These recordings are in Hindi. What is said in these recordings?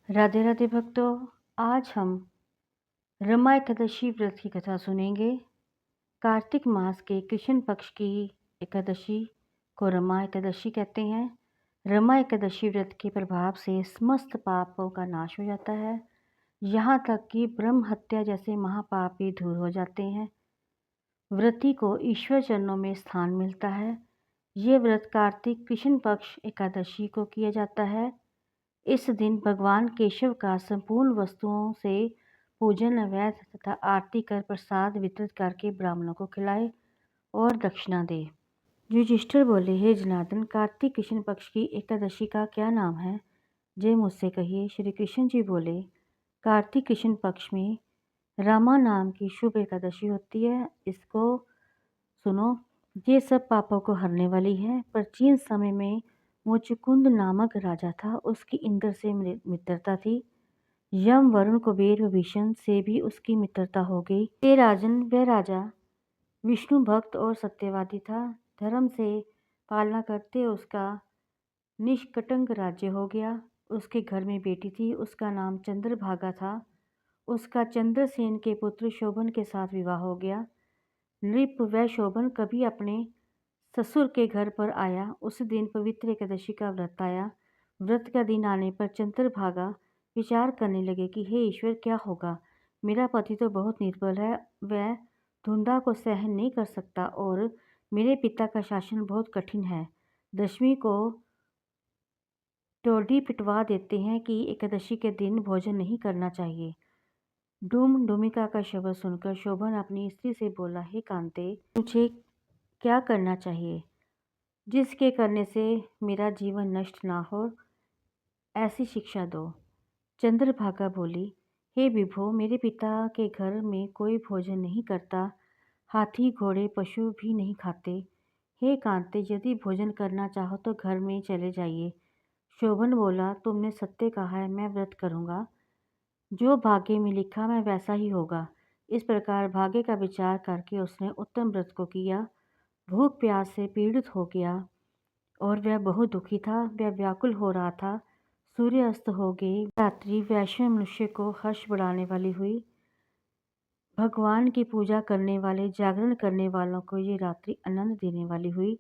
राधे राधे भक्तों। आज हम रमा एकादशी व्रत की कथा सुनेंगे। कार्तिक मास के कृष्ण पक्ष की एकादशी को रमा एकादशी कहते हैं। रमा एकादशी व्रत के प्रभाव से समस्त पापों का नाश हो जाता है, यहाँ तक कि ब्रह्म हत्या जैसे महापाप भी दूर हो जाते हैं। व्रती को ईश्वर चरणों में स्थान मिलता है। ये व्रत कार्तिक कृष्ण पक्ष एकादशी को किया जाता है। इस दिन भगवान केशव का संपूर्ण वस्तुओं से पूजन अवैध तथा आरती कर प्रसाद वितरित करके ब्राह्मणों को खिलाए और दक्षिणा दे। युधिष्ठिर बोले, हे जनार्दन, कार्तिक कृष्ण पक्ष की एकादशी का क्या नाम है? जय मुझसे कहिए। श्री कृष्ण जी बोले, कार्तिक कृष्ण पक्ष में रामा नाम की शुभ एकादशी होती है। इसको सुनो, ये सब पापों को हरने वाली है। प्राचीन समय में मुचुकुंद नामक राजा था, उसकी इंद्र से मित्रता थी। यम, वरुण, कुबेर व भीषण से भी उसकी मित्रता हो गई। हे राजन, वह राजा विष्णु भक्त और सत्यवादी था। धर्म से पालना करते उसका निष्कटंक राज्य हो गया। उसके घर में बेटी थी, उसका नाम चंद्रभागा था। उसका चंद्रसेन के पुत्र शोभन के साथ विवाह हो गया। नृप व शोभन कभी अपने ससुर के घर पर आया। उस दिन पवित्र एकादशी का व्रत आया। व्रत का दिन आने पर चंद्रभागा विचार करने लगे कि हे ईश्वर, क्या होगा? मेरा पति तो बहुत निर्बल है, वह धुंधा को सहन नहीं कर सकता और मेरे पिता का शासन बहुत कठिन है। दशमी को टोडी पिटवा देते हैं कि एकादशी के दिन भोजन नहीं करना चाहिए। डूम डूमिका का शब्द सुनकर शोभन अपनी स्त्री से बोला, हे कांते, मुझे क्या करना चाहिए जिसके करने से मेरा जीवन नष्ट ना हो? ऐसी शिक्षा दो। चंद्रभागा बोली, हे विभो, मेरे पिता के घर में कोई भोजन नहीं करता, हाथी घोड़े पशु भी नहीं खाते। हे कांते, यदि भोजन करना चाहो तो घर में चले जाइए। शोभन बोला, तुमने सत्य कहा है, मैं व्रत करूँगा। जो भाग्य में लिखा मैं वैसा ही होगा। इस प्रकार भाग्य का विचार करके उसने उत्तम व्रत को किया। भूख प्यास से पीड़ित हो गया और वह बहुत दुखी था। वह व्याकुल हो रहा था। सूर्य अस्त हो गई। रात्रि वैश्य मनुष्य को हर्ष बढ़ाने वाली हुई। भगवान की पूजा करने वाले, जागरण करने वालों को ये रात्रि आनंद देने वाली हुई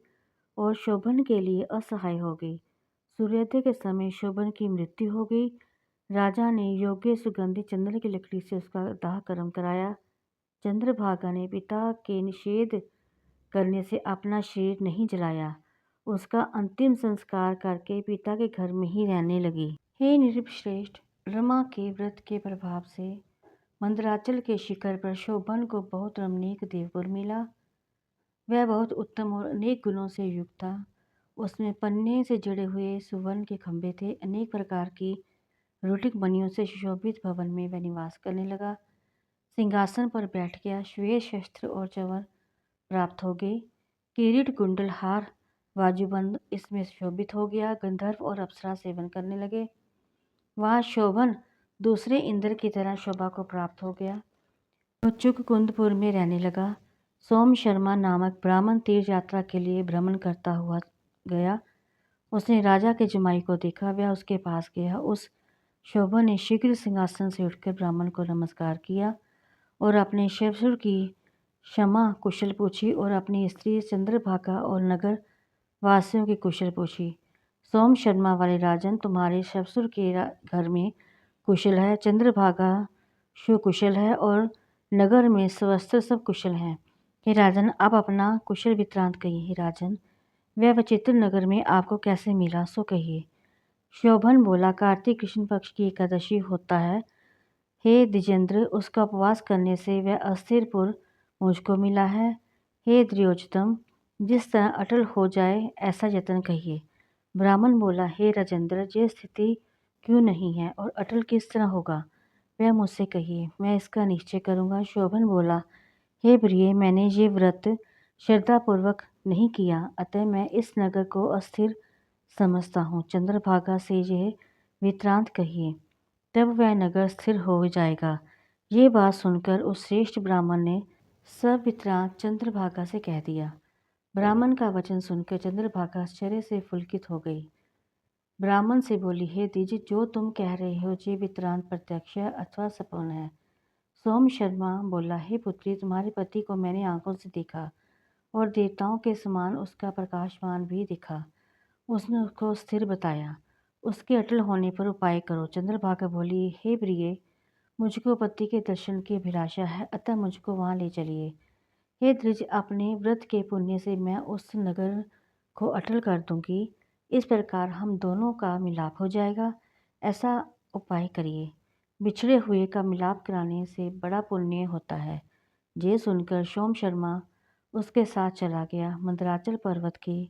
और शोभन के लिए असहाय हो गई। सूर्योदय के समय शोभन की मृत्यु हो गई। राजा ने योग्य सुगंधित चंदन की लकड़ी से उसका दाह कर्म कराया। चंद्रभागा ने पिता के निषेध करने से अपना शरीर नहीं जलाया। उसका अंतिम संस्कार करके पिता के घर में ही रहने लगी। हे नृपश्रेष्ठ, रमा के व्रत के प्रभाव से मंदराचल के शिखर पर शोभन को बहुत रमणीक देवपुर मिला। वह बहुत उत्तम और अनेक गुणों से युक्त था। उसमें पन्ने से जड़े हुए सुवर्ण के खंभे थे। अनेक प्रकार की रूटिक मणियों से सुशोभित भवन में वह निवास करने लगा। सिंहासन पर बैठ गया। श्वेत शस्त्र और चवर प्राप्त हो गए। किरीट, कुंडल, हार, बाजूबंद इसमें शोभित हो गया। गंधर्व और अप्सरा सेवन करने लगे। वहाँ शोभन दूसरे इंद्र की तरह शोभा को प्राप्त हो गया। चुक कुंदपुर में रहने लगा। सोम शर्मा नामक ब्राह्मण तीर्थ यात्रा के लिए भ्रमण करता हुआ गया। उसने राजा के जमाई को देखा। वह उसके पास गया। उस शोभन ने शीघ्र सिंहासन से उठकर ब्राह्मण को नमस्कार किया और अपने ससुर की क्षमा कुशल पूछी और अपनी स्त्री चंद्रभागा और नगर वासियों की कुशल पूछी। सोम शर्मा वाले राजन, तुम्हारे ससुर के घर में कुशल है, चंद्रभागा सुकुशल है और नगर में स्वस्त्र सब कुशल हैं। हे राजन, आप अपना कुशल वृत्तांत कहिए। हे राजन, वह विचित्र नगर में आपको कैसे मिला, सो कहिए। शोभन बोला, कार्तिक कृष्ण पक्ष की एकादशी होता है। हे द्विजेंद्र, उसका उपवास करने से वह अस्थिरपुर मुझको मिला है। हे द्र्योजतम, जिस तरह अटल हो जाए ऐसा यत्न कहिए। ब्राह्मण बोला, हे राजेंद्र, ये स्थिति क्यों नहीं है और अटल किस तरह होगा, वह मुझसे कहिए, मैं इसका निश्चय करूँगा। शोभन बोला, हे प्रिय, मैंने ये व्रत श्रद्धापूर्वक नहीं किया, अतः मैं इस नगर को अस्थिर समझता हूँ। चंद्रभागा से यह वृत्तांत कहिए, तब वह नगर स्थिर हो जाएगा। ये बात सुनकर उस श्रेष्ठ ब्राह्मण ने सब वृत्तांत चंद्रभागा से कह दिया। ब्राह्मण का वचन सुनकर चंद्रभागा आश्चर्य से पुलकित हो गई। ब्राह्मण से बोली, हे द्विज, जो तुम कह रहे हो ये वृत्तांत प्रत्यक्ष है अथवा सपन है। सोम शर्मा बोला, हे पुत्री, तुम्हारे पति को मैंने आंखों से देखा और देवताओं के समान उसका प्रकाशमान भी दिखा। उसने उसको स्थिर बताया। उसके अटल होने पर उपाय करो। चंद्रभागा बोली, हे प्रिय, मुझको पति के दर्शन की अभिलाषा है, अतः मुझको वहाँ ले चलिए। हे द्विज, अपने व्रत के पुण्य से मैं उस नगर को अटल कर दूंगी। इस प्रकार हम दोनों का मिलाप हो जाएगा। ऐसा उपाय करिए। बिछड़े हुए का मिलाप कराने से बड़ा पुण्य होता है। ये सुनकर सोम शर्मा उसके साथ चला गया। मंदराचल पर्वत के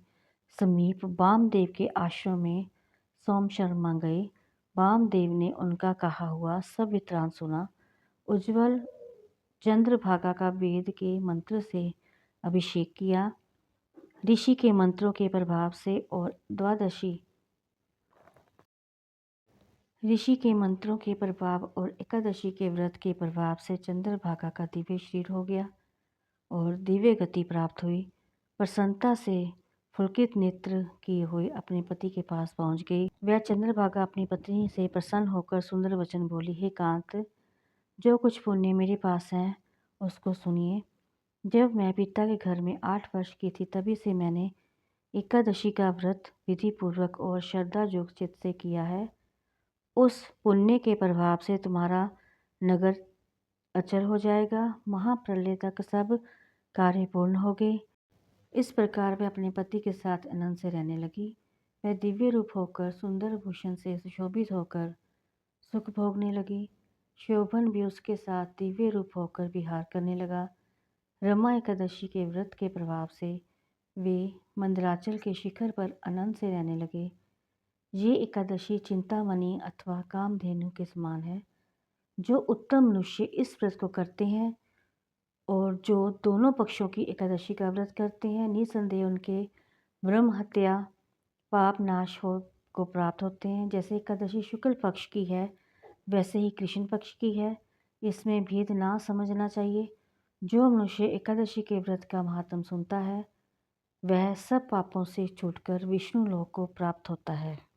समीप वामदेव के आश्रम में सोम शर्मा गए। वामदेव ने उनका कहा हुआ सब वृत्तांत सुना। उज्ज्वल चंद्रभागा का वेद के मंत्र से अभिषेक किया। ऋषि के मंत्रों के प्रभाव से और एकादशी के व्रत के प्रभाव से चंद्रभागा का दिव्य शरीर हो गया और दिव्य गति प्राप्त हुई। प्रसन्नता से पुलकित नेत्र किए हुए अपने पति के पास पहुंच गई। वह चंद्रभागा अपनी पत्नी से प्रसन्न होकर सुंदर वचन बोली, हे कांत, जो कुछ पुण्य मेरे पास है उसको सुनिए। जब मैं पिता के घर में 8 वर्ष की थी, तभी से मैंने एकादशी का व्रत विधि पूर्वक और श्रद्धा युक्त चित्त से किया है। उस पुण्य के प्रभाव से तुम्हारा नगर अचल हो जाएगा। महाप्रलय तक सब कार्य पूर्ण हो गए। इस प्रकार वह अपने पति के साथ आनंद से रहने लगी। वह दिव्य रूप होकर, सुंदर भूषण से सुशोभित होकर सुख भोगने लगी। शोभन भी उसके साथ दिव्य रूप होकर विहार करने लगा। रमा एकादशी के व्रत के प्रभाव से वे मंदराचल के शिखर पर आनंद से रहने लगे। ये एकादशी चिंतामणि अथवा कामधेनु के समान है। जो उत्तम मनुष्य इस व्रत को करते हैं और जो दोनों पक्षों की एकादशी का व्रत करते हैं, निसंदेह उनके ब्रह्म हत्या पाप नाश हो को प्राप्त होते हैं। जैसे एकादशी शुक्ल पक्ष की है, वैसे ही कृष्ण पक्ष की है। इसमें भेद ना समझना चाहिए। जो मनुष्य एकादशी के व्रत का महात्म सुनता है, वह सब पापों से छूटकर विष्णु लोक को प्राप्त होता है।